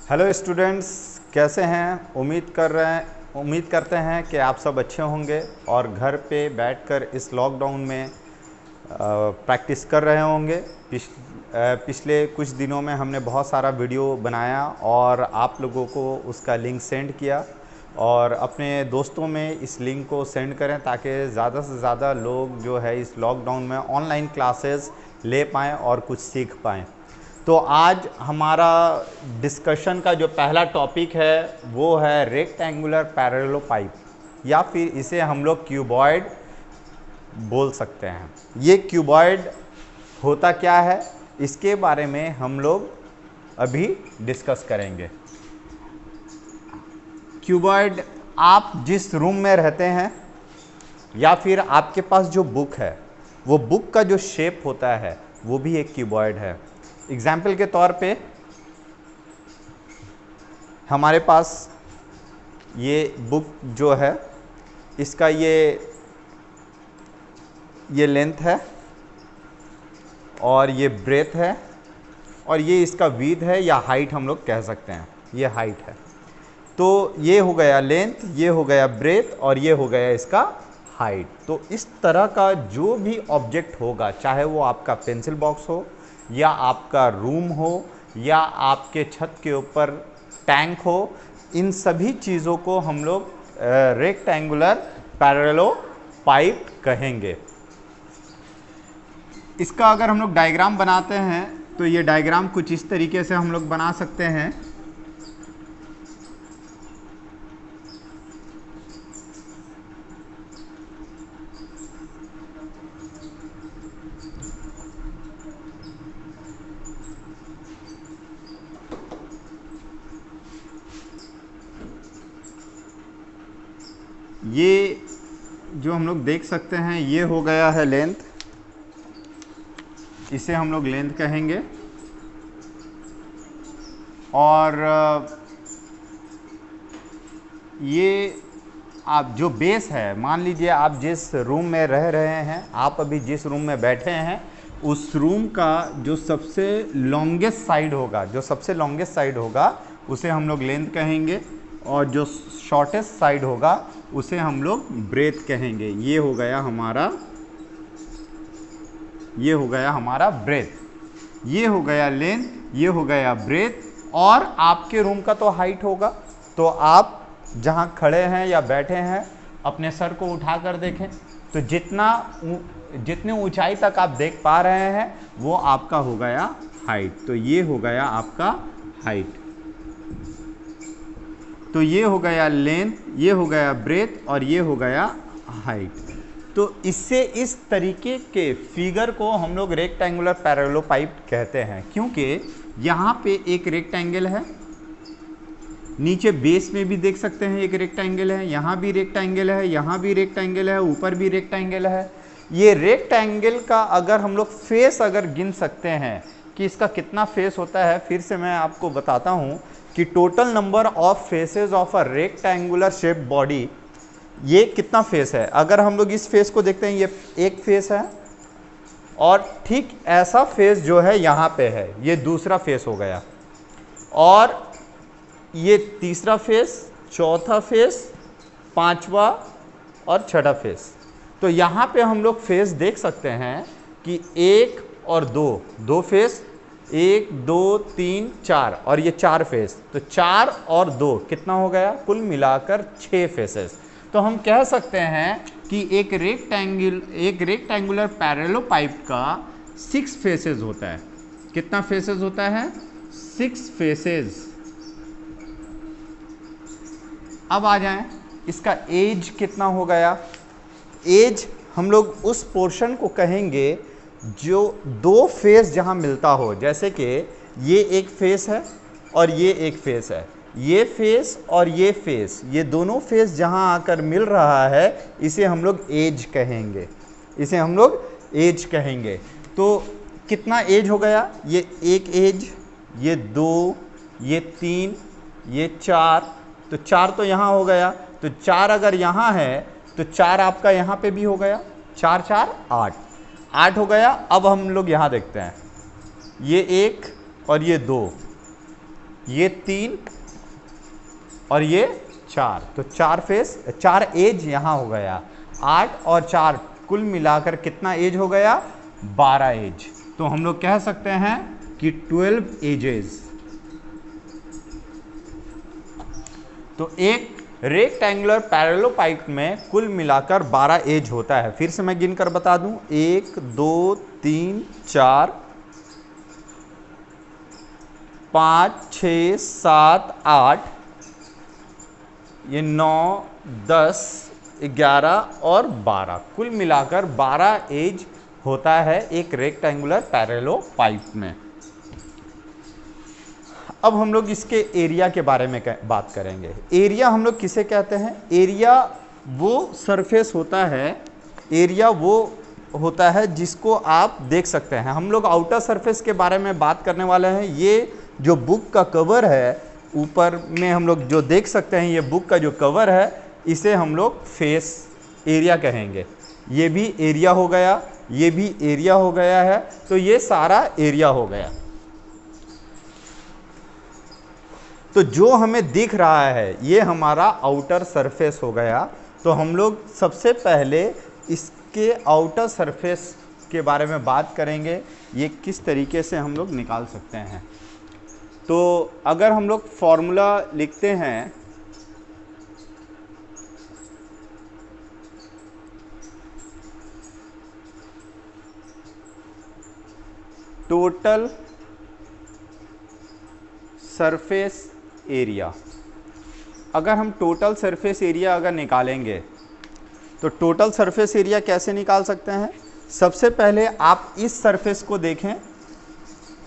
Hello students, कैसे हैं? उम्मीद करते हैं कि आप सब अच्छे होंगे और घर पे बैठकर इस लॉकडाउन में प्रैक्टिस कर रहे होंगे। पिछले कुछ दिनों में हमने बहुत सारा वीडियो बनाया और आप लोगों को उसका लिंक सेंड किया, और अपने दोस्तों में इस लिंक को सेंड करें ताकि ज़्यादा से ज़्यादा लोग जो है इस लॉकडाउन में ऑनलाइन क्लासेस ले पाएँ और कुछ सीख पाएँ। तो आज हमारा डिस्कशन का जो पहला टॉपिक है वो है रेक्टेंगुलर पैरेललोपाइप, या फिर इसे हम लोग क्यूबॉइड बोल सकते हैं। ये क्यूबॉइड होता क्या है, इसके बारे में हम लोग अभी डिस्कस करेंगे। क्यूबॉइड, आप जिस रूम में रहते हैं या फिर आपके पास जो बुक है, वो बुक का जो शेप होता है वो भी एक क्यूबॉइड है। एग्जाम्पल के तौर पे हमारे पास ये बुक जो है, इसका ये लेंथ है और ये ब्रेथ है और ये इसका विड्थ है या हाइट हम लोग कह सकते हैं, ये हाइट है। तो ये हो गया लेंथ, ये हो गया ब्रेथ और ये हो गया इसका हाइट। तो इस तरह का जो भी ऑब्जेक्ट होगा, चाहे वो आपका पेंसिल बॉक्स हो या आपका रूम हो या आपके छत के ऊपर टैंक हो, इन सभी चीज़ों को हम लोग रेक्टेंगुलर पैरेललोपाइप कहेंगे। इसका अगर हम लोग डायग्राम बनाते हैं तो ये डायग्राम कुछ इस तरीके से हम लोग बना सकते हैं। ये जो हम लोग देख सकते हैं ये हो गया है लेंथ, इसे हम लोग लेंथ कहेंगे। और ये आप जो बेस है, मान लीजिए आप जिस रूम में रह रहे हैं, आप अभी जिस रूम में बैठे हैं, उस रूम का जो सबसे लॉन्गेस्ट साइड होगा, उसे हम लोग लेंथ कहेंगे, और जो शॉर्टेस्ट साइड होगा उसे हम लोग ब्रेथ कहेंगे। ये हो गया हमारा ब्रेथ, ये हो गया लेंथ, ये हो गया ब्रेथ। और आपके रूम का तो हाइट होगा, तो आप जहाँ खड़े हैं या बैठे हैं अपने सर को उठा कर देखें, तो जितनी ऊंचाई तक आप देख पा रहे हैं वो आपका हो गया हाइट। तो ये हो गया आपका हाइट, तो ये हो गया लेंथ, ये हो गया ब्रेथ और ये हो गया हाइट। तो इससे इस तरीके के फिगर को हम लोग रेक्टेंगुलर पैरेललोपाइप कहते हैं, क्योंकि यहाँ पे एक रेक्टेंगल है, नीचे बेस में भी देख सकते हैं एक रेक्टेंगल है, यहाँ भी रेक्टेंगल है, यहाँ भी रेक्टेंगल है, ऊपर भी रेक्टेंगल है। ये रेक्टेंगल का अगर हम लोग फेस अगर गिन सकते हैं कि इसका कितना फेस होता है, फिर से मैं आपको बताता हूँ कि total number of faces of a rectangular shape body, ये कितना फेस है। अगर हम लोग इस फेस को देखते हैं, ये एक फेस है, और ठीक ऐसा फेस जो है यहाँ पे है, ये दूसरा फेस हो गया, और ये तीसरा फेस, चौथा फेस, पांचवा और छठा फेस। तो यहाँ पे हम लोग फेस देख सकते हैं कि एक और दो फेस, 1 2 3 4, और ये 4 फेस। तो 4 और 2 कितना हो गया, कुल मिलाकर 6 फेसेस। तो हम कह सकते हैं कि एक रेक्टेंगुलर पैरेललोपाइप का 6 फेसेस होता है। कितना फेसेस होता है, 6 फेसेस। अब आ जाएं, इसका एज कितना हो गया। एज हम लोग उस पोर्शन को कहेंगे जो 2 फेस जहां मिलता हो, जैसे कि ये एक फेस है और ये एक फेस है, ये फेस और ये फेस, ये दोनों फेस जहां आकर मिल रहा है, इसे हम लोग एज कहेंगे। तो कितना एज हो गया, ये एक एज, ये 2, ये 3, ये 4। तो 4 तो यहाँ हो गया, तो 4 अगर यहाँ है तो 4 आपका यहाँ पे भी हो गया, 4 4 8 हो गया। अब हम लोग यहाँ देखते हैं, ये 1 और ये 2, ये 3 और ये 4, तो 4 फेस 4 एज यहाँ हो गया। 8 और 4 कुल मिलाकर कितना एज हो गया? 12 एज। तो हम लोग कह सकते हैं कि 12 एजेस। तो एक रेक्टेंगुलर पैरेललोपाइड में कुल मिलाकर 12 एज होता है। फिर से मैं गिनकर बता दूं, 1 2 3 4 5 6 7 8, ये 9 10 11 और 12, कुल मिलाकर 12 एज होता है एक रेक्टेंगुलर पैरेललोपाइड में। अब हम लोग इसके एरिया के बारे में बात करेंगे। एरिया हम लोग किसे कहते हैं? एरिया वो सरफेस होता है, एरिया वो होता है जिसको आप देख सकते हैं। हम लोग आउटर सरफेस के बारे में बात करने वाले हैं। ये जो बुक का कवर है, ऊपर में हम लोग जो देख सकते हैं, ये बुक का जो कवर है, इसे हम लोग फेस एरिया कहेंगे। ये भी एरिया हो गया, ये भी एरिया हो गया है, तो ये सारा एरिया हो गया। तो जो हमें दिख रहा है ये हमारा आउटर सरफेस हो गया। तो हम लोग सबसे पहले इसके आउटर सरफेस के बारे में बात करेंगे, ये किस तरीके से हम लोग निकाल सकते हैं। तो अगर हम लोग फॉर्मूला लिखते हैं, टोटल सरफेस एरिया, अगर हम टोटल सरफेस एरिया अगर निकालेंगे तो टोटल सरफेस एरिया कैसे निकाल सकते हैं? सबसे पहले आप इस सरफेस को देखें,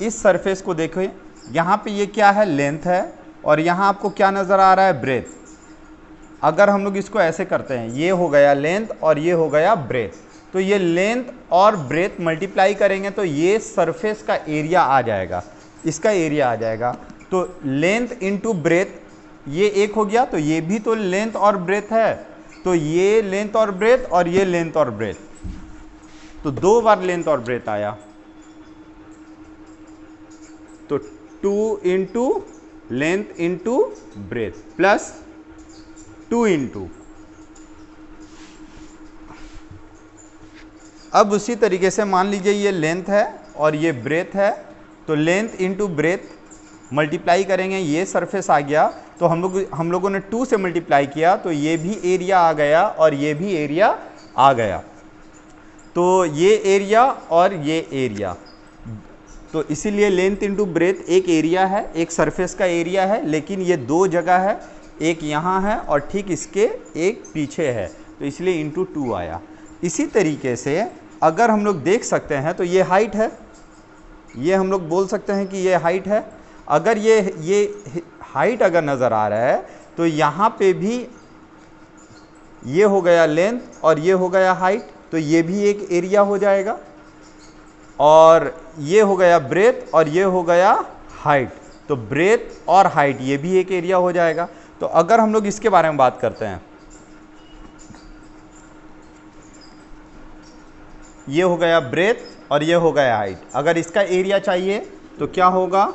इस सरफेस को देखें, यहाँ पे ये क्या है? लेंथ है, और यहाँ आपको क्या नज़र आ रहा है? ब्रेथ। अगर हम लोग इसको ऐसे करते हैं, ये हो गया लेंथ और ये हो गया ब्रेथ, तो ये लेंथ और ब्रेथ मल्टीप्लाई करेंगे तो ये सरफेस का एरिया आ जाएगा, इसका एरिया आ जाएगा। तो लेंथ इंटू ब्रेथ, ये एक हो गया, तो ये भी तो लेंथ और ब्रेथ है, तो ये लेंथ और ब्रेथ और ये लेंथ और ब्रेथ, तो 2 बार लेंथ और ब्रेथ आया। तो 2 into length into breath plus 2 into, अब उसी तरीके से मान लीजिए ये लेंथ है और ये ब्रेथ है, तो लेंथ इंटू ब्रेथ मल्टीप्लाई करेंगे, ये सरफेस आ गया, तो हम लोगों ने 2 से मल्टीप्लाई किया, तो ये भी एरिया आ गया और ये भी एरिया आ गया। तो ये एरिया और ये एरिया, तो इसीलिए लेंथ इंटू ब्रेथ एक एरिया है, एक सरफेस का एरिया है, लेकिन ये 2 जगह है, एक यहाँ है और ठीक इसके एक पीछे है, तो इसलिए इंटू 2 आया। इसी तरीके से अगर हम लोग देख सकते हैं तो ये हाइट है, ये हम लोग बोल सकते हैं कि ये हाइट है। अगर ये हाइट अगर नज़र आ रहा है तो यहाँ पे भी ये हो गया लेंथ और ये हो गया हाइट, तो ये भी एक एरिया हो जाएगा, और ये हो गया ब्रेथ और ये हो गया हाइट, तो ब्रेथ और हाइट ये भी एक एरिया हो जाएगा। तो अगर हम लोग इसके बारे में बात करते हैं, ये हो गया ब्रेथ और ये हो गया हाइट, अगर इसका एरिया चाहिए तो क्या होगा?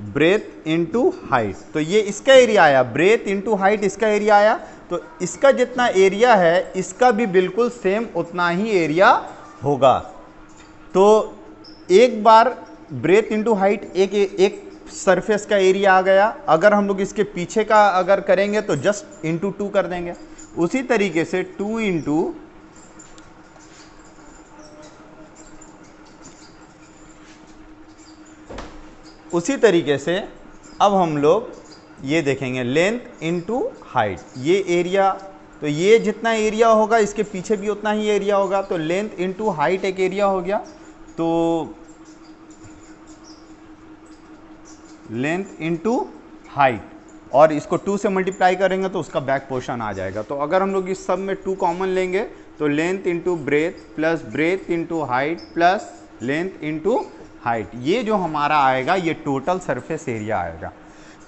ब्रेथ इंटू हाइट, तो ये इसका एरिया आया, ब्रेथ इंटू हाइट इसका एरिया आया, तो इसका जितना एरिया है इसका भी बिल्कुल सेम उतना ही एरिया होगा। तो एक बार ब्रेथ इंटू हाइट एक सरफेस का एरिया आ गया। अगर हम लोग इसके पीछे का अगर करेंगे तो जस्ट इंटू 2 कर देंगे। उसी तरीके से 2 इंटू उसी तरीके से अब हम लोग ये देखेंगे लेंथ इंटू हाइट, ये एरिया, तो ये जितना एरिया होगा इसके पीछे भी उतना ही एरिया होगा, तो लेंथ इंटू हाइट एक एरिया हो गया, तो लेंथ इंटू हाइट, और इसको 2 से मल्टीप्लाई करेंगे तो उसका बैक पोर्शन आ जाएगा। तो अगर हम लोग इस सब में 2 कॉमन लेंगे तो length into breath plus breadth into height plus length into height, ये जो हमारा आएगा ये टोटल सरफेस एरिया आएगा।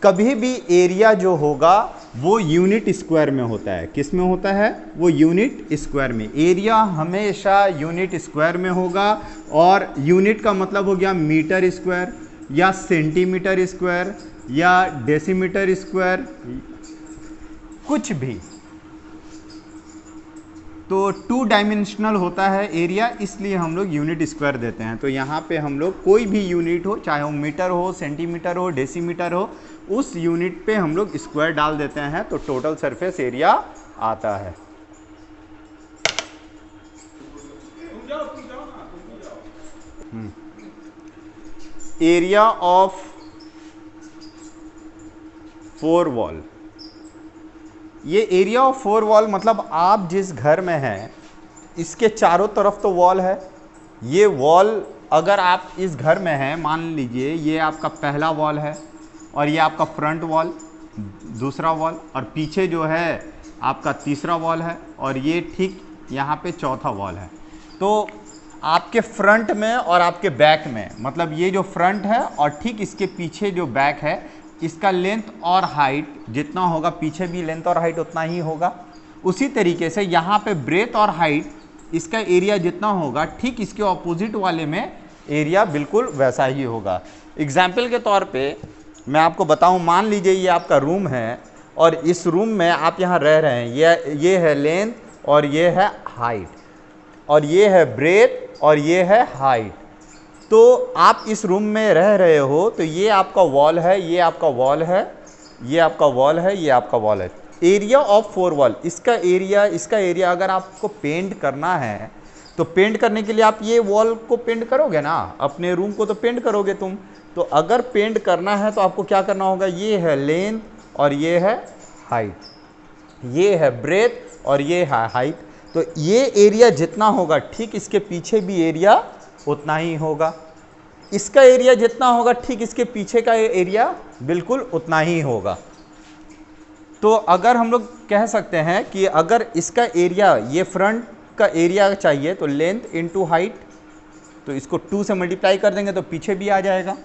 कभी भी एरिया जो होगा वो यूनिट स्क्वायर में होता है। किस में होता है? वो यूनिट स्क्वायर में। एरिया हमेशा यूनिट स्क्वायर में होगा, और यूनिट का मतलब हो गया मीटर स्क्वायर, या सेंटीमीटर स्क्वायर या डेसीमीटर स्क्वायर, कुछ भी। तो 2 डायमेंशनल होता है एरिया, इसलिए हम लोग यूनिट स्क्वायर देते हैं। तो यहाँ पे हम लोग कोई भी यूनिट हो, चाहे वो मीटर हो, सेंटीमीटर हो, डेसीमीटर हो, उस यूनिट पे हम लोग स्क्वायर डाल देते हैं तो टोटल सरफेस एरिया आता है। एरिया ऑफ 4 वॉल, ये एरिया ऑफ 4 वॉल मतलब आप जिस घर में हैं इसके चारों तरफ तो वॉल है। ये वॉल अगर आप इस घर में हैं, मान लीजिए ये आपका पहला वॉल है और ये आपका फ्रंट वॉल, दूसरा वॉल, और पीछे जो है आपका तीसरा वॉल है, और ये ठीक यहाँ पे चौथा वॉल है। तो आपके फ्रंट में और आपके बैक में, मतलब ये जो फ्रंट है और ठीक इसके पीछे जो बैक है, इसका लेंथ और हाइट जितना होगा, पीछे भी लेंथ और हाइट उतना ही होगा। उसी तरीके से यहाँ पे ब्रेथ और हाइट, इसका एरिया जितना होगा, ठीक इसके ऑपोजिट वाले में एरिया बिल्कुल वैसा ही होगा। एग्जाम्पल के तौर पे मैं आपको बताऊं, मान लीजिए ये आपका रूम है और इस रूम में आप यहाँ रह रहे हैं। ये है लेंथ और ये है हाइट, और ये है ब्रेथ और ये है हाइट। तो आप इस रूम में रह रहे हो, तो ये आपका वॉल है, ये आपका वॉल है, ये आपका वॉल है, ये आपका वॉल है। एरिया ऑफ 4 वॉल, इसका एरिया अगर आपको पेंट करना है तो पेंट करने के लिए आप ये वॉल को पेंट करोगे ना, अपने रूम को तो पेंट करोगे तुम। तो अगर पेंट करना है तो आपको क्या करना होगा, ये है लेंथ और ये है हाइट, ये है ब्रेथ और ये है हाइट। तो ये एरिया जितना होगा, ठीक इसके पीछे भी एरिया उतना ही होगा। इसका एरिया जितना होगा, ठीक इसके पीछे का एरिया बिल्कुल उतना ही होगा। तो अगर हम लोग कह सकते हैं कि अगर इसका एरिया, ये फ्रंट का एरिया चाहिए, तो लेंथ इंटू हाइट, तो इसको 2 से मल्टीप्लाई कर देंगे तो पीछे भी आ जाएगा।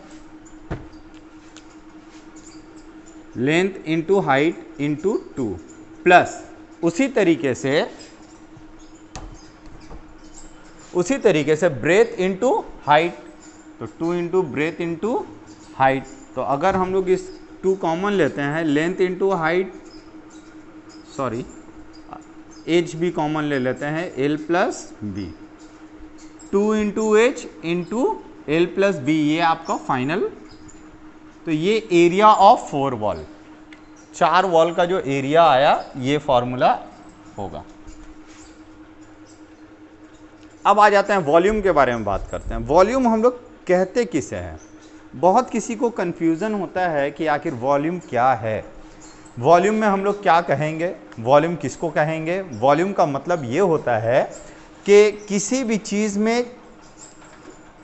Length into height into 2 plus उसी तरीके से ब्रेथ इंटू हाइट, तो 2 इंटू ब्रेथ इंटू हाइट। तो अगर हम लोग इस 2 कॉमन लेते हैं, length into height, sorry H भी कॉमन ले लेते हैं, L plus B, 2 into H into L plus B, ये आपका फाइनल। तो ये एरिया ऑफ 4 वॉल, 4 वॉल का जो एरिया आया, ये फॉर्मूला होगा। अब आ जाते हैं वॉल्यूम के बारे में बात करते हैं। वॉल्यूम हम लोग कहते किसे हैं? बहुत किसी को कन्फ्यूज़न होता है कि आखिर वॉल्यूम क्या है, वॉल्यूम में हम लोग क्या कहेंगे, वॉल्यूम किसको कहेंगे। वॉल्यूम का मतलब ये होता है कि किसी भी चीज़ में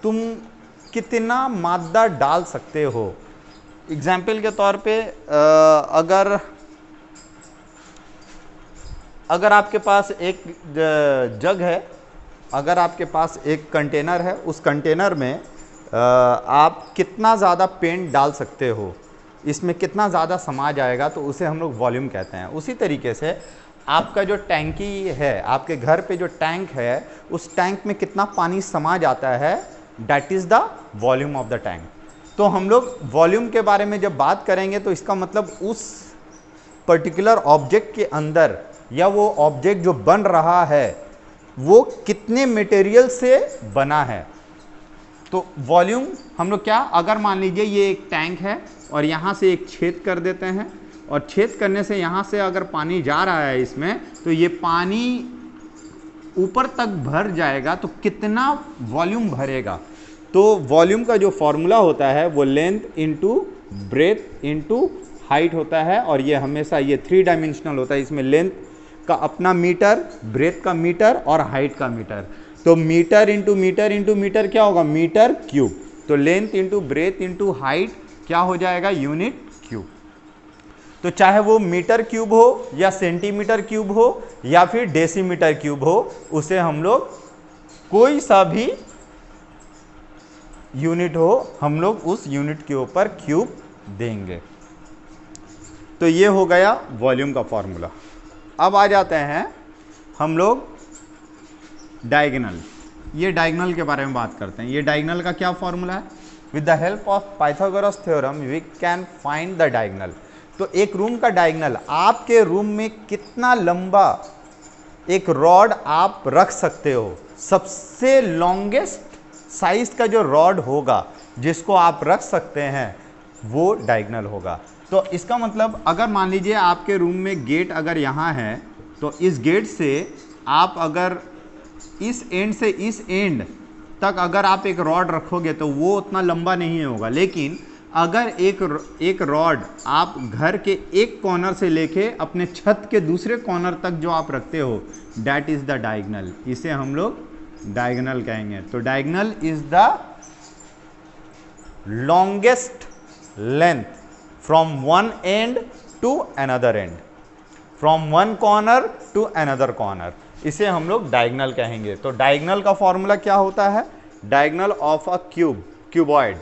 तुम कितना मात्रा डाल सकते हो। एग्जाम्पल के तौर पे अगर आपके पास एक जग है, अगर आपके पास एक कंटेनर है, उस कंटेनर में आप कितना ज़्यादा पेंट डाल सकते हो, इसमें कितना ज़्यादा समा जाएगा, तो उसे हम लोग वॉल्यूम कहते हैं। उसी तरीके से आपका जो टैंकी है, आपके घर पे जो टैंक है, उस टैंक में कितना पानी समा जाता है, that is the volume of the tank. तो हम लोग वॉल्यूम के बारे में जब बात करेंगे तो इसका मतलब उस पर्टिकुलर ऑब्जेक्ट के अंदर, या वो ऑब्जेक्ट जो बन रहा है वो कितने मटेरियल से बना है। तो वॉल्यूम हम लोग क्या, अगर मान लीजिए ये एक टैंक है और यहाँ से एक छेद कर देते हैं, और छेद करने से यहाँ से अगर पानी जा रहा है इसमें, तो ये पानी ऊपर तक भर जाएगा, तो कितना वॉल्यूम भरेगा। तो वॉल्यूम का जो फॉर्मूला होता है वो length into breadth into height होता है, और ये हमेशा ये 3 डायमेंशनल होता है। इसमें लेंथ का अपना मीटर, ब्रेथ का मीटर और हाइट का मीटर। तो metre into metre into metre क्या होगा, मीटर क्यूब। तो length into breadth into height क्या हो जाएगा, यूनिट क्यूब। तो चाहे वो मीटर क्यूब हो या सेंटीमीटर क्यूब हो या फिर डेसीमीटर क्यूब हो, उसे हम लोग कोई सा भी यूनिट हो, हम लोग उस यूनिट के ऊपर क्यूब देंगे। तो ये हो गया वॉल्यूम का फॉर्मूला। अब आ जाते हैं हम लोग डायगोनल। ये डायगोनल के बारे में बात करते हैं। ये डायगोनल का क्या फॉर्मूला है, with the help of Pythagoras theorem we can find the diagonal. तो एक रूम का डायगोनल, आपके रूम में कितना लंबा एक रॉड आप रख सकते हो, सबसे लॉन्गेस्ट साइज का जो रॉड होगा जिसको आप रख सकते हैं वो डायगोनल होगा। तो इसका मतलब अगर मान लीजिए आपके रूम में गेट अगर यहाँ है, तो इस गेट से आप अगर इस एंड से इस एंड तक अगर आप एक रॉड रखोगे तो वो उतना लंबा नहीं होगा, लेकिन अगर एक रॉड आप घर के एक कॉर्नर से लेके अपने छत के दूसरे कॉर्नर तक जो आप रखते हो, दैट इज द डायगोनल। इसे हम लोग डायगोनल कहेंगे। तो diagonal is the longest length from one end to another end, from one corner to another corner, इसे हम लोग डायगोनल कहेंगे। तो डायगोनल का फॉर्मूला क्या होता है? Diagonal of a cube, cuboid,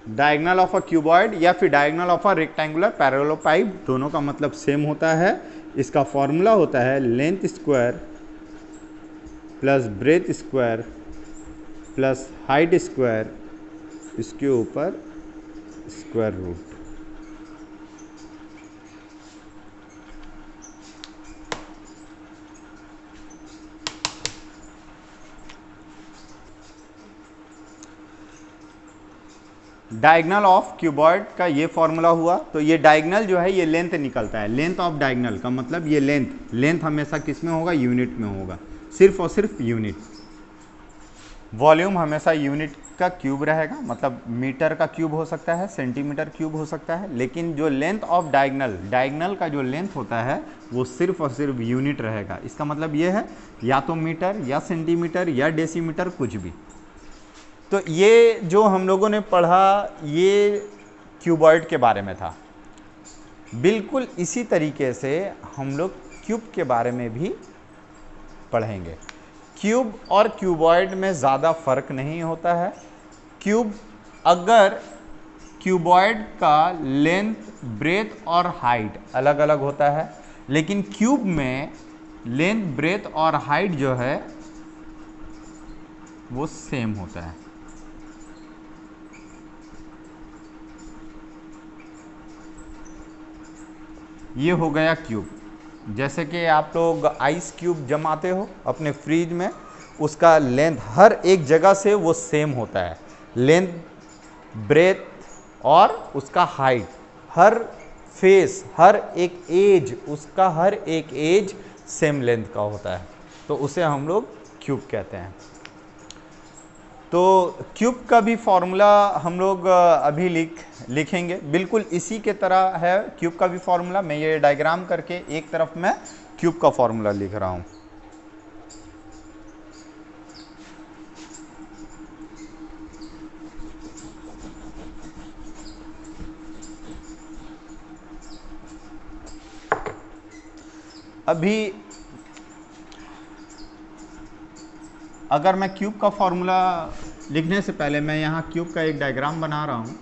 diagonal of a cuboid या फिर डायगोनल ऑफ अ रेक्टेंगुलर पैरेललोपाइड, दोनों का मतलब सेम होता है। इसका फॉर्मूला होता है length square plus breadth square plus height square, इसके ऊपर square root. Diagonal of cuboid का ये फॉर्मूला हुआ। तो ये डायगोनल जो है ये लेंथ निकलता है। लेंथ ऑफ डायगोनल का मतलब ये लेंथ हमेशा किस में होगा? यूनिट में होगा, सिर्फ और सिर्फ यूनिट। वॉल्यूम हमेशा यूनिट का क्यूब रहेगा, मतलब मीटर का क्यूब हो सकता है, सेंटीमीटर क्यूब हो सकता है, लेकिन जो लेंथ ऑफ डायगोनल का जो लेंथ होता है वो सिर्फ और सिर्फ यूनिट रहेगा। इसका मतलब ये है या तो मीटर या सेंटीमीटर या डेसीमीटर, कुछ भी। तो ये जो हम लोगों ने पढ़ा ये क्यूबॉइड के बारे में था। बिल्कुल इसी तरीके से हम लोग क्यूब के बारे में भी पढ़ेंगे। क्यूब और क्यूबॉइड में ज़्यादा फर्क नहीं होता है। अगर क्यूबॉइड का लेंथ, ब्रेथ और हाइट अलग अलग होता है, लेकिन क्यूब में लेंथ, ब्रेथ और हाइट जो है वो सेम होता है। ये हो गया क्यूब। जैसे कि आप लोग आइस क्यूब जमाते हो अपने फ्रिज में, उसका लेंथ हर एक जगह से वो सेम होता है। लेंथ, ब्रेथ और उसका हाइट, हर फेस, हर एक एज, उसका हर एक एज सेम लेंथ का होता है। तो उसे हम लोग क्यूब कहते हैं। तो क्यूब का भी फॉर्मूला हम लोग अभी लिखेंगे, बिल्कुल इसी के तरह है क्यूब का भी फॉर्मूला। मैं ये डायग्राम करके एक तरफ मैं क्यूब का फॉर्मूला लिख रहा हूँ। अभी अगर मैं क्यूब का फॉर्मूला लिखने से पहले मैं यहाँ क्यूब का एक डायग्राम बना रहा हूँ।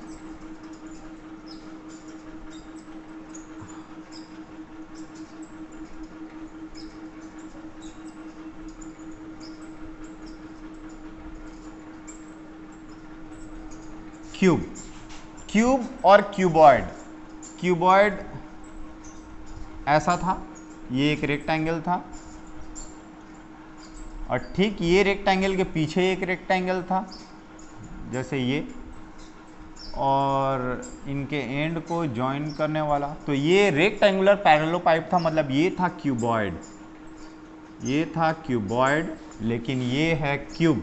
क्यूब और क्यूबॉइड ऐसा था, ये एक रेक्टेंगल था, और ठीक ये रेक्टेंगल के पीछे एक रेक्टेंगल था जैसे ये, और इनके एंड को जॉइन करने वाला। तो ये रेक्टेंगुलर पैरेललोपाइप था, मतलब ये था क्यूबॉइड, ये था क्यूबॉइड, लेकिन ये है क्यूब।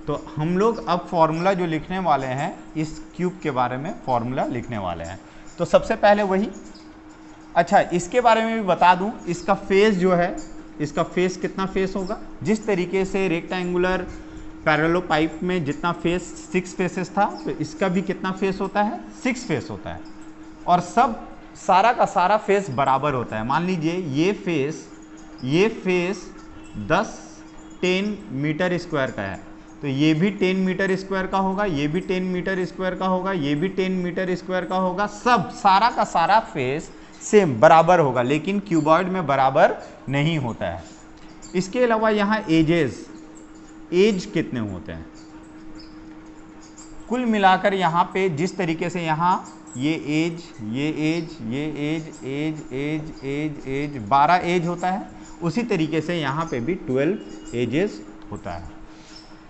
तो हम लोग अब फॉर्मूला जो लिखने वाले हैं इस क्यूब के बारे में फॉर्मूला लिखने वाले हैं। तो सबसे पहले वही, अच्छा इसके बारे में भी बता दूं, इसका फेस जो है, इसका फेस कितना फेस होगा। जिस तरीके से रेक्टेंगुलर पैरेललोपाइप में जितना फेस 6 फेसेस था, तो इसका भी कितना फेस होता है? 6 फेस होता है। और सब सारा का सारा फेस बराबर होता है। मान लीजिए ये फेस 10 मीटर स्क्वायर का है, तो ये भी 10 मीटर स्क्वायर का होगा, ये भी 10 मीटर स्क्वायर का होगा, ये भी 10 मीटर स्क्वायर का होगा। सब सारा का सारा फेस सेम बराबर होगा, लेकिन क्यूबॉइड में बराबर नहीं होता है। इसके अलावा यहाँ एज कितने होते हैं, कुल मिलाकर यहाँ पे जिस तरीके से यहाँ ये एज 12 एज होता है, उसी तरीके से यहाँ पे भी 12 एजेस होता है।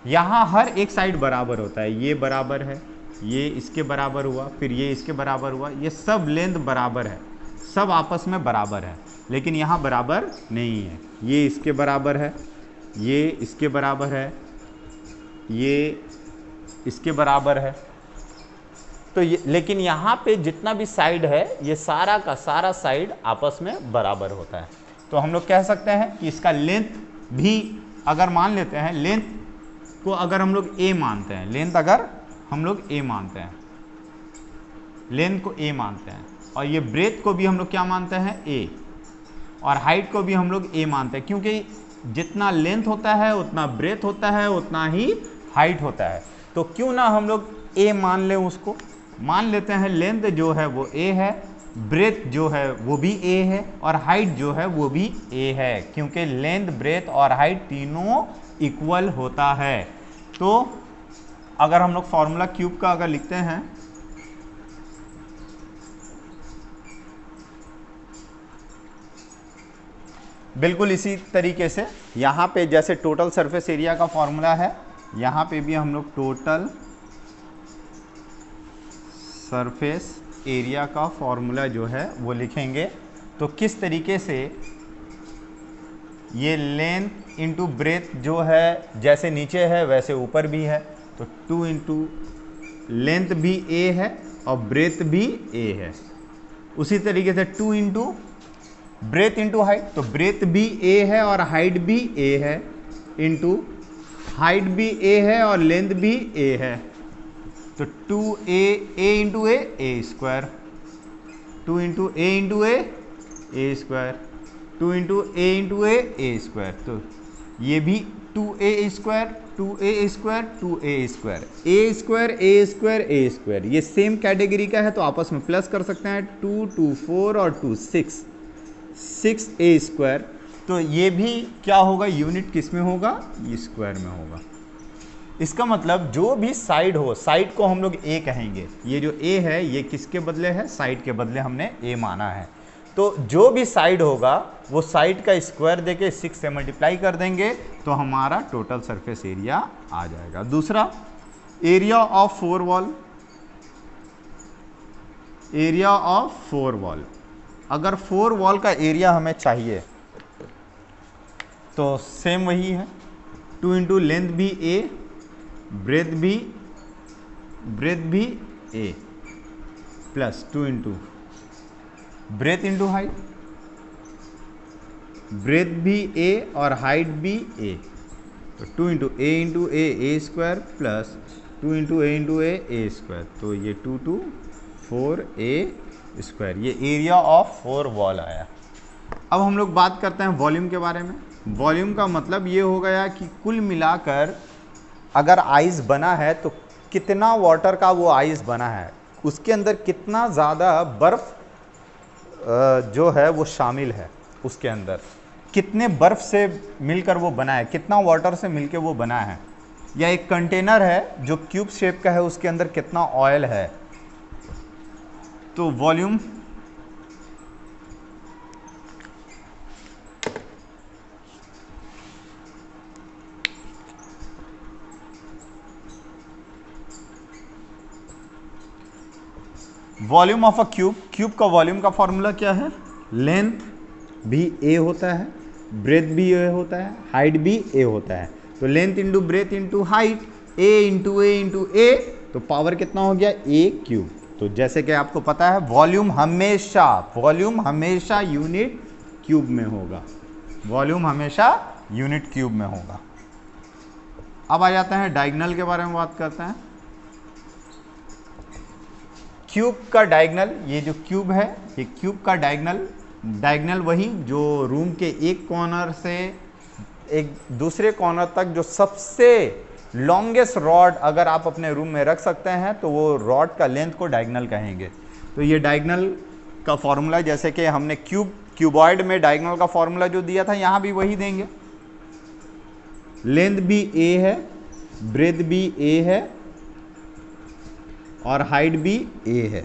यहाँ हर एक साइड बराबर होता है, ये बराबर है, ये इसके बराबर हुआ, फिर ये इसके बराबर हुआ, ये सब लेंथ बराबर है, सब आपस में बराबर है, लेकिन यहाँ बराबर नहीं है। ये इसके बराबर है, ये इसके बराबर है, ये इसके बराबर है। तो ये, लेकिन यहाँ पे जितना भी साइड है ये सारा का सारा साइड आपस में बराबर होता है। तो हम लोग कह सकते हैं कि इसका लेंथ भी अगर मान लेते हैं, लेंथ को अगर हम लोग a मानते हैं, लेंथ अगर हम लोग a मानते हैं, लेंथ को a मानते हैं, और ये ब्रेथ को भी हम लोग क्या मानते हैं a, और हाइट को भी हम लोग a मानते हैं, क्योंकि जितना लेंथ होता है उतना ब्रेथ होता है उतना ही हाइट होता है। तो क्यों ना हम लोग a मान लें, उसको मान लेते हैं। लेंथ जो है वो a है, ब्रेथ जो है वो भी a है, और हाइट जो है वो भी a है, क्योंकि लेंथ ब्रेथ और हाइट तीनों इक्वल होता है। तो अगर हम लोग फॉर्मूला क्यूब का अगर लिखते हैं, बिल्कुल इसी तरीके से यहाँ पे जैसे टोटल सरफेस एरिया का फॉर्मूला है, यहाँ पे भी हम लोग टोटल सरफेस एरिया का फॉर्मूला जो है वो लिखेंगे। तो किस तरीके से ये लेंथ इंटू ब्रेथ जो है जैसे नीचे है वैसे ऊपर भी है, तो 2 इंटू लेंथ भी a है और ब्रेथ भी a है। उसी तरीके से 2 इंटू ब्रेथ इंटू हाइट, तो ब्रेथ भी a है और हाइट भी a है, इंटू हाइट भी a है और लेंथ भी a है। तो 2a into a square, 2 into a into a square, 2 into a into a square. तो ये भी 2a square, 2a square, 2a square, a square, a square, a square, ये सेम कैटेगरी का है तो आपस में प्लस कर सकते हैं। 2, 2, 4 और 2, 6a स्क्वायर। तो ये भी क्या होगा, यूनिट किस में होगा, ये स्क्वायर में होगा। इसका मतलब जो भी साइड हो, साइड को हम लोग a कहेंगे। ये जो a है ये किसके बदले है, साइड के बदले हमने a माना है। तो जो भी साइड होगा वो साइड का स्क्वायर देके 6 से मल्टीप्लाई कर देंगे तो हमारा टोटल सरफेस एरिया आ जाएगा। दूसरा, area of 4 wall, area of 4 wall. अगर 4 वॉल का एरिया हमें चाहिए तो सेम वही है, 2 इंटू लेंथ भी a, ब्रेथ भी a, plus 2 into breadth into height, breadth भी a और हाइट भी a, तो 2 into a square plus 2 into a square. तो ये 2 2 4a स्क्वायर, ये एरिया ऑफ 4 वॉल आया। अब हम लोग बात करते हैं वॉल्यूम के बारे में। वॉल्यूम का मतलब ये हो गया कि कुल मिलाकर अगर आइस बना है तो कितना वाटर का वो आइस बना है, उसके अंदर कितना ज़्यादा बर्फ़ जो है वो शामिल है, उसके अंदर कितने बर्फ़ से मिलकर वो बना है, कितना वाटर से मिलकर वो बना है, या एक कंटेनर है जो क्यूब शेप का है उसके अंदर कितना ऑयल है। तो volume volume of a cube, cube का वॉल्यूम का फॉर्मूला क्या है, लेंथ भी a होता है, ब्रेथ भी a होता है, हाइट भी a होता है। तो length into breadth into height, a into a, तो पावर कितना हो गया, a क्यूब। तो जैसे कि आपको पता है वॉल्यूम हमेशा यूनिट क्यूब में होगा, वॉल्यूम हमेशा यूनिट क्यूब में होगा। अब आ जाते हैं डायगोनल के बारे में बात करते हैं। क्यूब का डायगोनल, ये जो क्यूब है ये क्यूब का डायगोनल वही जो रूम के एक कॉर्नर से एक दूसरे कॉर्नर तक जो सबसे लॉन्गेस्ट रॉड अगर आप अपने रूम में रख सकते हैं तो वो रॉड का लेंथ को डायगोनल कहेंगे। तो ये डायगोनल का फॉर्मूला, जैसे कि हमने क्यूबॉइड में डायगोनल का फॉर्मूला जो दिया था, यहाँ भी वही देंगे। लेंथ भी a है, ब्रेथ भी a है और हाइट भी a है,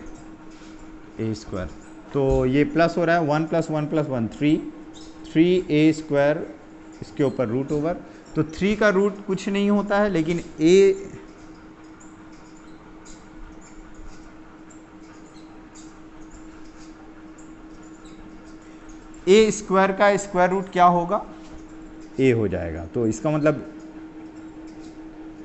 a स्क्वायर। तो ये प्लस हो रहा है 1 + 1 + 1 3a स्क्वायर, इसके ऊपर रूट ओवर। तो 3 का रूट कुछ नहीं होता है, लेकिन a स्क्वायर का स्क्वायर रूट क्या होगा, a हो जाएगा। तो इसका मतलब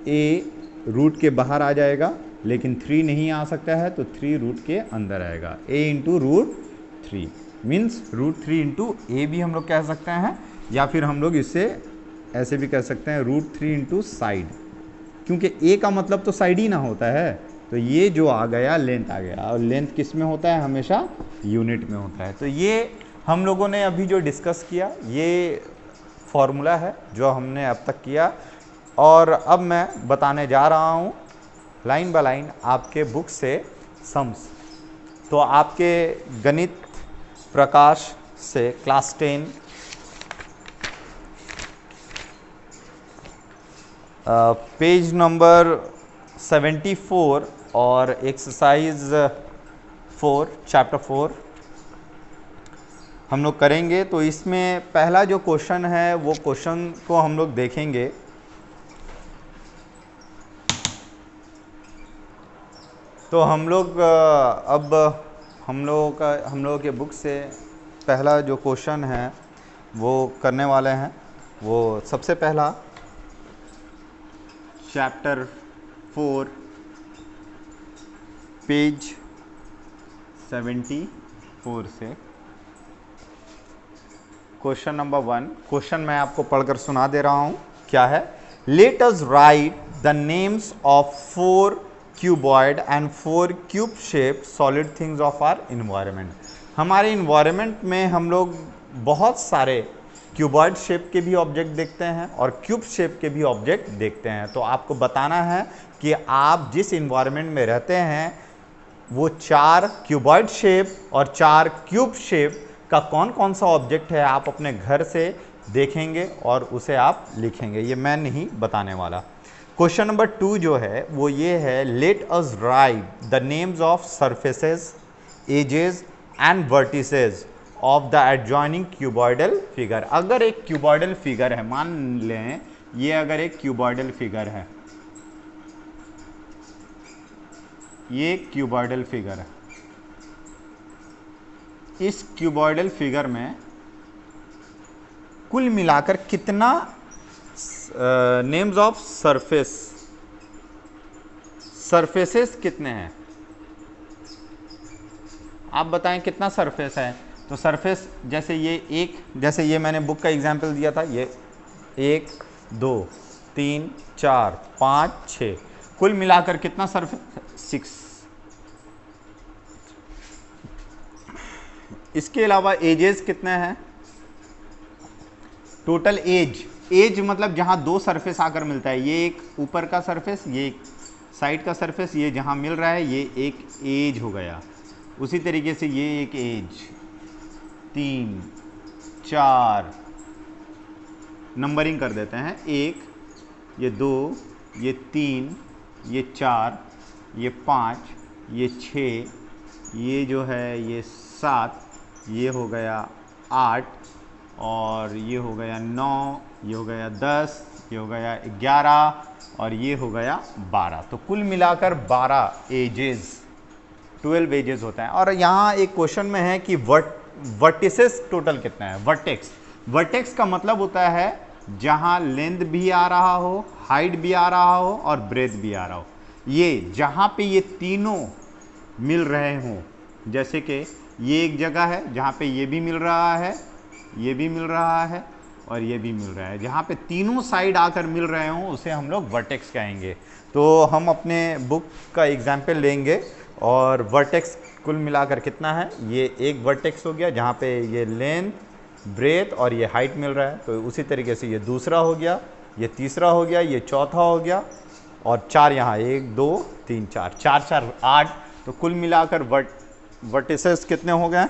a रूट के बाहर आ जाएगा, लेकिन 3 नहीं आ सकता है, तो 3 रूट के अंदर आएगा। a × √3 मीन्स √3 × a भी हम लोग कह सकते हैं, या फिर हम लोग इससे ऐसे भी कह सकते हैं √3 × साइड, क्योंकि a का मतलब तो साइड ही ना होता है। तो ये जो आ गया लेंथ आ गया, और लेंथ किस में होता है, हमेशा यूनिट में होता है। तो ये हम लोगों ने अभी जो डिस्कस किया, ये फॉर्मूला है जो हमने अब तक किया। और अब मैं बताने जा रहा हूँ लाइन बाय लाइन आपके बुक से सम्स। तो आपके गणित प्रकाश से क्लास 10 पेज नंबर 74 और एक्सरसाइज 4 चैप्टर 4 हम लोग करेंगे। तो इसमें पहला जो क्वेश्चन है वो क्वेश्चन को हम लोग देखेंगे। तो हम लोग अब हम लोगों के बुक से पहला जो क्वेश्चन है वो करने वाले हैं। वो सबसे पहला चैप्टर 4 पेज 74 से क्वेश्चन नंबर 1। क्वेश्चन मैं आपको पढ़कर सुना दे रहा हूँ। क्या है? Let us write the names of 4 cuboid and 4 cube shape solid things of our environment. हमारे इन्वायरमेंट में हम लोग बहुत सारे क्यूबॉइड शेप के भी ऑब्जेक्ट देखते हैं और क्यूब शेप के भी ऑब्जेक्ट देखते हैं। तो आपको बताना है कि आप जिस इन्वायरमेंट में रहते हैं वो 4 क्यूबॉइड शेप और 4 क्यूब शेप का कौन कौन सा ऑब्जेक्ट है, आप अपने घर से देखेंगे और उसे आप लिखेंगे। ये मैं नहीं बताने वाला। क्वेश्चन नंबर 2 जो है वो ये है, let us write the names of surfaces, edges and vertices of the adjoining cuboidal figure. अगर एक क्यूबॉइडल फिगर है, मान लें ये अगर एक क्यूबॉइडल फिगर है, ये क्यूबॉइडल फिगर है, इस क्यूबॉइडल फिगर में कुल मिलाकर कितना नेम्स ऑफ सरफेसेस कितने हैं? आप बताएं कितना सरफेस है। तो सरफेस जैसे ये मैंने बुक का एग्जाम्पल दिया था, ये 1 2 3 4 5 6, कुल मिलाकर कितना सरफेस? 6। इसके अलावा एजेस कितने हैं? टोटल एज मतलब जहां 2 सरफेस आकर मिलता है, ये एक ऊपर का सरफेस, ये एक साइड का सरफेस, ये जहां मिल रहा है ये एक एज हो गया। उसी तरीके से ये एक एज, 3 4 नंबरिंग कर देते हैं, 1 ये 2 ये 3 ये 4 ये 5 ये 6 ये जो है ये 7, ये हो गया 8 और ये हो गया 9, ये हो गया 10, ये हो गया 11 और ये हो गया 12। तो कुल मिलाकर 12 एजेस, 12 एजेस होता है। और यहाँ एक क्वेश्चन में है कि वर्टिसेस टोटल कितना है। वर्टेक्स का मतलब होता है जहाँ लेंथ भी आ रहा हो, हाइट भी आ रहा हो और ब्रेथ भी आ रहा हो। ये जहाँ पे ये तीनों मिल रहे हों, जैसे कि ये एक जगह है जहाँ पे ये भी मिल रहा है, ये भी मिल रहा है और ये भी मिल रहा है, जहाँ पे तीनों साइड आकर मिल रहे हों उसे हम लोग वर्टेक्स कहेंगे। तो हम अपने बुक का एग्जाम्पल लेंगे और वर्टेक्स कुल मिलाकर कितना है, ये एक वर्टेक्स हो गया जहाँ पे ये लेंथ, ब्रेथ और ये हाइट मिल रहा है। तो उसी तरीके से ये दूसरा हो गया, ये तीसरा हो गया, ये चौथा हो गया और 4 यहाँ, 1 2 3 4 4 4 8। तो कुल मिलाकर वर्टिसेस कितने हो गए?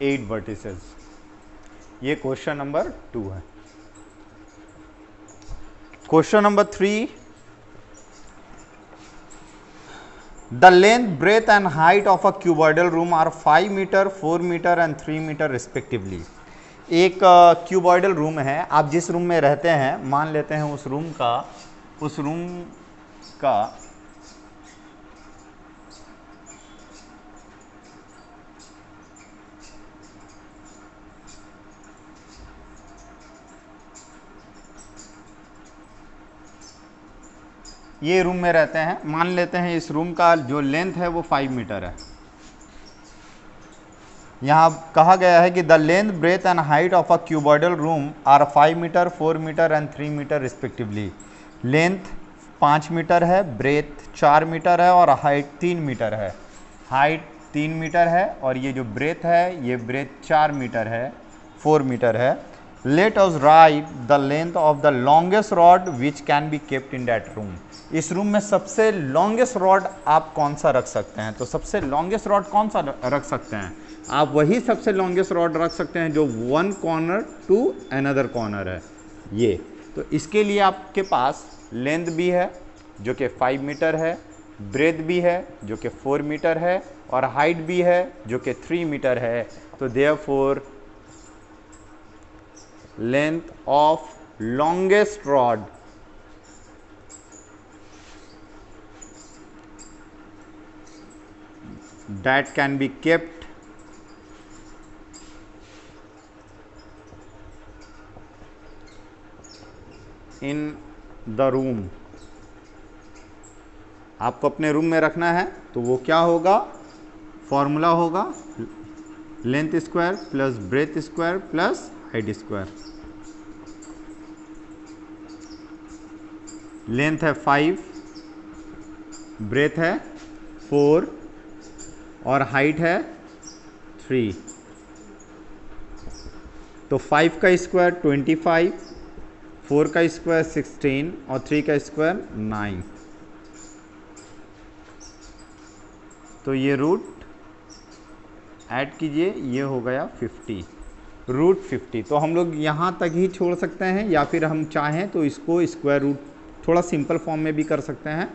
Eight vertices. ये क्वेश्चन नंबर 2 है। Question number 3, the length, breadth and height of a cuboidal room are 5 metre, 4 metre and 3 metre respectively. एक क्यूबॉइडल रूम है, आप जिस रूम में रहते हैं मान लेते हैं उस रूम का ये रूम में रहते हैं, मान लेते हैं इस रूम का जो लेंथ है वो 5 मीटर है। यहाँ कहा गया है कि the length, breadth and height of a cuboidal room are 5 metre, 4 metre and 3 metre respectively. Length 5 metre है, ब्रेथ 4 मीटर है और हाइट 3 मीटर है। हाइट 3 मीटर है और ये जो ब्रेथ है ये ब्रेथ 4 मीटर है, 4 मीटर है। Let us write the length of the longest rod which can be kept in that room. इस रूम में सबसे लॉन्गेस्ट रॉड आप कौन सा रख सकते हैं? तो सबसे लॉन्गेस्ट रॉड कौन सा रख सकते हैं? आप वही सबसे लॉन्गेस्ट रॉड रख सकते हैं जो one corner to another corner है ये। तो इसके लिए आपके पास लेंथ भी है जो कि 5 मीटर है, ब्रेथ भी है जो कि 4 मीटर है और हाइट भी है जो कि 3 मीटर है। तो therefore length of longest rod that can be kept in the room। आपको अपने रूम में रखना है तो वो क्या होगा? फॉर्मूला होगा length square plus breadth square plus height square. Length है 5, ब्रेथ है 4 और हाइट है 3। तो 5 का स्क्वायर 25, 4 का स्क्वायर 16 और 3 का स्क्वायर 9। तो ये रूट ऐड कीजिए, ये हो गया 50, रूट 50। तो हम लोग यहाँ तक ही छोड़ सकते हैं या फिर हम चाहें तो इसको स्क्वायर रूट थोड़ा सिंपल फॉर्म में भी कर सकते हैं।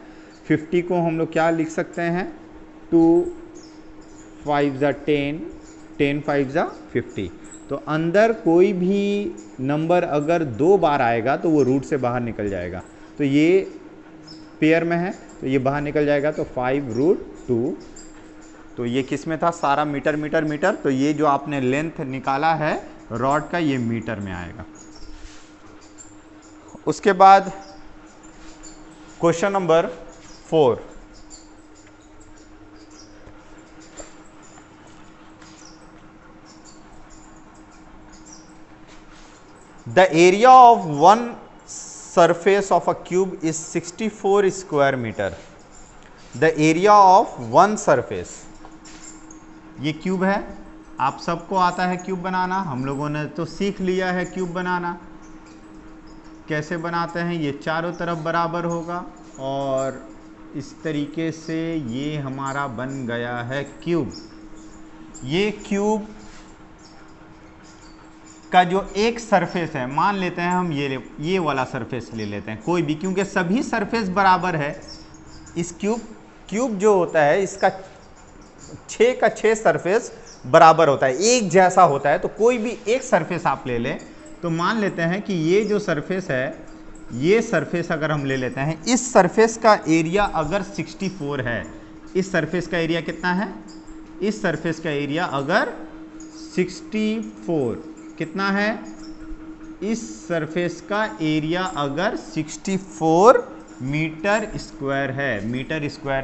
50 को हम लोग क्या लिख सकते हैं? 2 5 ज़ा 10, 10 5 ज़ा 50। तो अंदर कोई भी नंबर अगर 2 बार आएगा तो वो रूट से बाहर निकल जाएगा। तो ये पेयर में है तो ये बाहर निकल जाएगा। तो 5 रूट 2। तो ये किस में था? सारा मीटर मीटर मीटर। तो ये जो आपने लेंथ निकाला है रॉड का ये मीटर में आएगा। उसके बाद question number 4, the area of one surface of a cube is 64 square meter। the area of one surface, ये क्यूब है, आप सबको आता है क्यूब बनाना, हम लोगों ने तो सीख लिया है क्यूब बनाना कैसे बनाते हैं। ये चारों तरफ बराबर होगा और इस तरीके से ये हमारा बन गया है क्यूब। ये क्यूब का जो एक सरफेस है, मान लेते हैं हम ये वाला सरफेस ले लेते हैं कोई भी, क्योंकि सभी सरफेस बराबर है। इस क्यूब जो होता है इसका 6 का 6 सरफेस बराबर होता है, एक जैसा होता है। तो कोई भी एक सरफेस आप ले लें तो मान लेते हैं कि ये जो सरफेस है, ये सरफेस अगर हम ले लेते हैं, इस सरफेस का एरिया अगर 64 है, इस सरफेस का एरिया कितना है? इस सरफेस का एरिया अगर 64 कितना है? इस सरफेस का एरिया अगर 64 मीटर स्क्वायर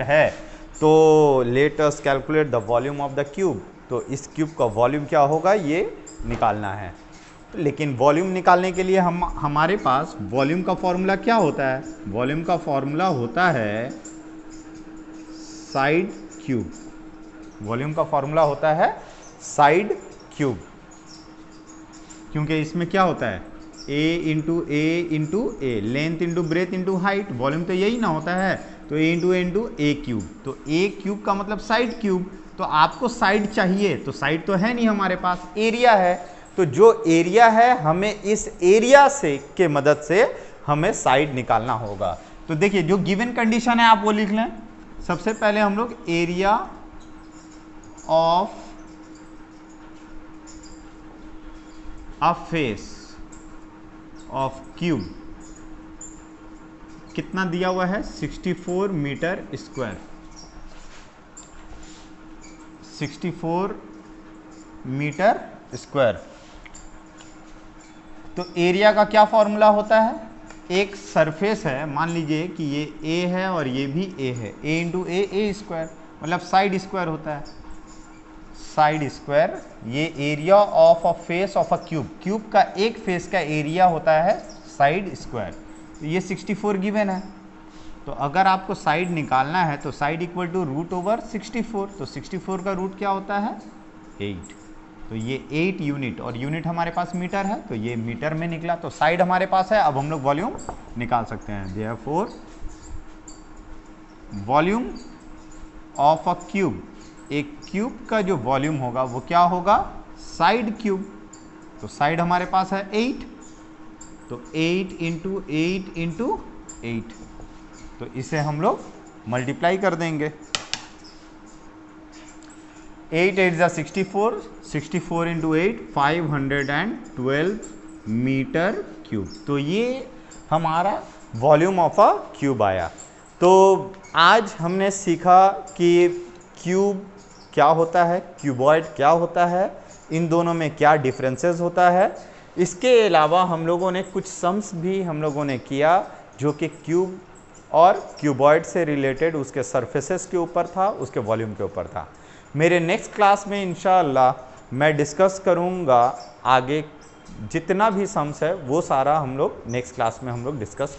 है, तो let us calculate the volume of the cube. तो इस क्यूब का वॉल्यूम क्या होगा ये निकालना है। लेकिन वॉल्यूम निकालने के लिए हमारे पास वॉल्यूम का फॉर्मूला क्या होता है? वॉल्यूम का फॉर्मूला होता है साइड क्यूब। वॉल्यूम का फॉर्मूला होता है साइड क्यूब, क्योंकि इसमें क्या होता है a into a, length into breadth into height, volume तो यही ना होता है, तो ए इंटू ए क्यूब, तो ए क्यूब का मतलब साइड क्यूब। तो आपको साइड चाहिए, तो साइड तो है नहीं हमारे पास, एरिया है, तो जो एरिया है हमें इस एरिया से के मदद से हमें साइड निकालना होगा। तो देखिए जो गिवन कंडीशन है आप वो लिख लें। सबसे पहले हम लोग area of a face of cube कितना दिया हुआ है 64 मीटर स्क्वायर, 64 मीटर स्क्वायर। तो एरिया का क्या फॉर्मूला होता है, एक सरफेस है, मान लीजिए कि ये ए है और ये भी ए है, ए इंटू ए स्क्वायर, मतलब साइड स्क्वायर होता है, साइड स्क्वायर। ये area of a face of a cube, cube का एक फेस का एरिया होता है साइड स्क्वायर। तो ये 64 गिवन है, तो अगर आपको साइड निकालना है तो side equal to root over 64, तो 64 का रूट क्या होता है 8, तो ये 8 यूनिट, और यूनिट हमारे पास मीटर है, तो ये मीटर में निकला, तो साइड हमारे पास है। अब हम लोग वॉल्यूम निकाल सकते हैं। Therefore volume of a cube, एक क्यूब का जो वॉल्यूम होगा वो क्या होगा साइड क्यूब, तो साइड हमारे पास है 8, तो 8 इंटू 8, तो इसे हम लोग मल्टीप्लाई कर देंगे। 8 8 जा 64, 64 इंटू 8 512 मीटर क्यूब, तो ये हमारा वॉल्यूम ऑफ अ क्यूब आया। तो आज हमने सीखा कि क्यूब क्या होता है, क्यूबॉइड क्या होता है, इन दोनों में क्या डिफरेंसेस होता है। इसके अलावा हम लोगों ने कुछ सम्स भी हम लोगों ने किया जो कि क्यूब और क्यूबॉइड से रिलेटेड उसके सरफेसेस के ऊपर था, उसके वॉल्यूम के ऊपर था। मेरे नेक्स्ट क्लास में इंशाअल्लाह मैं डिस्कस करूँगा आगे जितना भी सम्स है वो सारा हम लोग नेक्स्ट क्लास में हम लोग डिस्कस